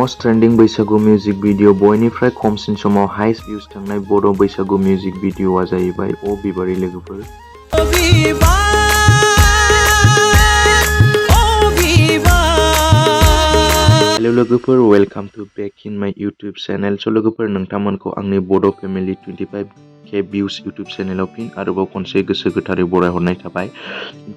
most trending बैसागु music video बयनिफ्राय खमसिन समाव हाइस्ट भिउज थांनाय बड' बैसागु म्यूजिक वीडियोआ जाहैबाय ओ बिबारि लोगोफोर। हेलो लोगोफोर, welcome to back in my YouTube channel. स' लोगोफोर, नोंथांमोनखौ आंनि बड' फेमिलि 25K भिउज यूट्यूब चैनलाव फिन आरोबाव खनसे गोसो गोथारै बरायहरनाय थाबाय।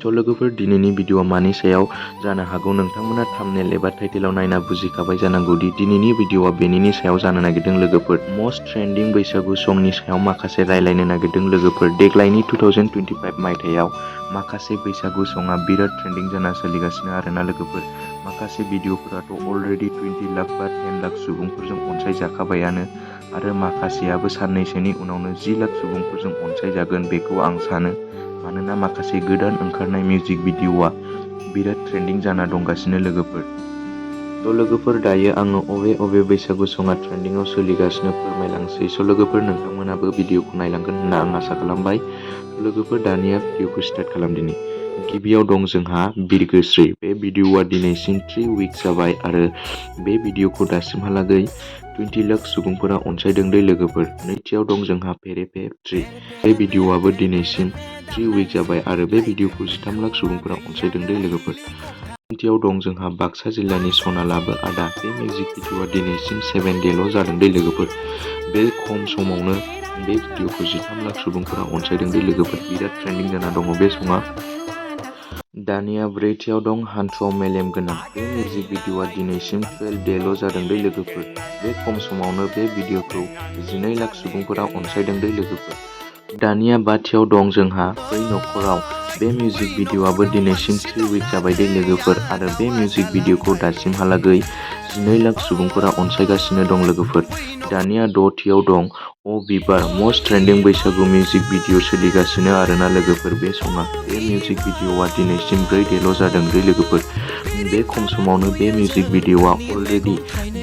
स' लोगोफोर, दिनैनि भिडिअ'आ मानि सायाव जानो हागौ नोंथांमोना थाम्बनेल एबा टाइटेलाव नायना बुजिखाबाय जानांगौ दि दिनैनि भिडिअ'आ बेनिनि सायाव जानो नागिरदों लोगोफोर। मोस्ट ट्रेन्डिं बैसागु संनि सायाव माखासे रायलायनो नागिरदों लोगोफोर। देग्लायनि 2025 मायथाइयाव माखासे बैसागु सङा बिराद ट्रेन्डिं जाना सोलिगासिनो आरोना लोगोफोर। माखासे भिडिअ'फोराथ' अलरेडि 20 लाख बा 10 लाख सुबुंफोरजों अनसायजाखाबायानो आरो माखासेयाबो साननैसोनि उनावनो 10 लाख सुबुंफोरजों अनसायजागोन बेखौ आं सानो। मानोना माखासे गोदान ओंखारनाय मिउजिक भिडिअ'आ बिराद ट्रेन्डिं जाना दंगासिनो लोगोफोर। थ' लोगोफोर, दायो आङो अबे बैसागु सङा ट्रेन्डिंआव सोलिगासिनो फोरमायलांसै। स' लोगोफोर, नोंथांमोनाबो भिडिअ'खौ नायलांगोन होनना आं आसा खालामबाय। लोगोफोर, दानिया भिडिअ'खौ स्टार्ट खालामदिनि। गिबियाव दं जोंहा बिरगोस्रि। बे भिडिअ'आ दिनैसिम 3 उइक्स जाबाय आरो बे भिडिअ'खौ दासिमहालागै 20 लाख सुबुंफोरा अनसायदों दै लोगोफोर। नैथियाव दं जोंहा फेरेफे 3। बे भिडिअ'आबो दिनैसिम 3 उइक जाबाय आरो बे भिडिअ'खौ 13 लाख सुबुंफोरा अनसायदों दै लोगोफोर। थामथियाव दं जोंहा बाक्सा जिल्लानि सनालाबो आदा। बे मिउजिक भिडिअ'आ दिनैसिम 7 डेल' जादों दै लोगोफोर। बे खम समावनो बे भिडिअ'खौ 13 लाख सुबुंफोरा अनसायदों दै लोगोफोर। बिराद ट्रेन्डिं जाना दङ बे सङा। दानिया ब्रैथियाव दं हान्थुआव मेलेम गोनां। बे मिउजिक भिडिअ'आ दिनैसिम 12 डेल' जादों दै लोगोफोर। बे खम समावनो बे भिडिअ'खौ 12 लाख सुबुंफोरा अनसायदों दै लोगोफोर। दानिया बाथियाव दं जोंहा बै नखराव। बे मिउजिक भिडिअ'आबो दिनैसिम 3 उइक जाबाय दै लोगोफोर आरो बे मिउजिक भिडिअ'खौ दासिमहालागै 12 लाख सुबुंफोरा अनसायगासिनो दं लोगोफोर। दानिया दथियाव दं अ बिबार। मोस्ट ट्रेन्डिं बैसागु मिउजिक भिडिअ' सोलिगासिनो आरोना लोगोफोर बे सङा। बे मिउजिक भिडिअ'आ दिनैसिम 4 डेल' जादों दै लोगोफोर। बे खम समावनो बे मिउजिक भिडिअ'आ अलरेडि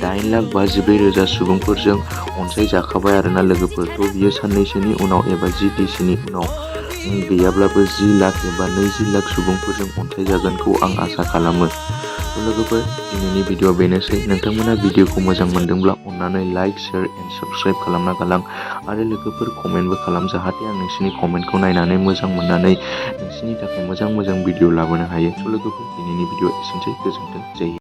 8,54,000 सुबुंफोरजों अनसायजाखाबाय आरोना लोगोफोर। थ' बियो साननैसोनि उनाव एबा 10 दिनसोनि उनाव गैयाब्लाबो 10 लाख एबा 20 लाख सुबुंफोरजों अनसायजागोनखौ आं आसा खालामो। लोगोफोर, दिनैनि भिडिअ'आ बेनोसै। नोंथांमोना भिडिअ'खौ मोजां मोनदोंब्ला अननानै लाइक, शेयार एन्ड साबस्क्राइब खालामना गालां आरो लोगोफोर कमेन्टबो खालाम, जाहाथे आं नोंसिनि कमेन्टखौ नायनानै मोजां मोननानै नोंसिनि थाखाय मोजां भिडिअ' लाबोनो हायो। स' लोगोफोर, दिनैनि भिडिअ'आ एसेनोसै। गोजोन्थों। जय हिन्द।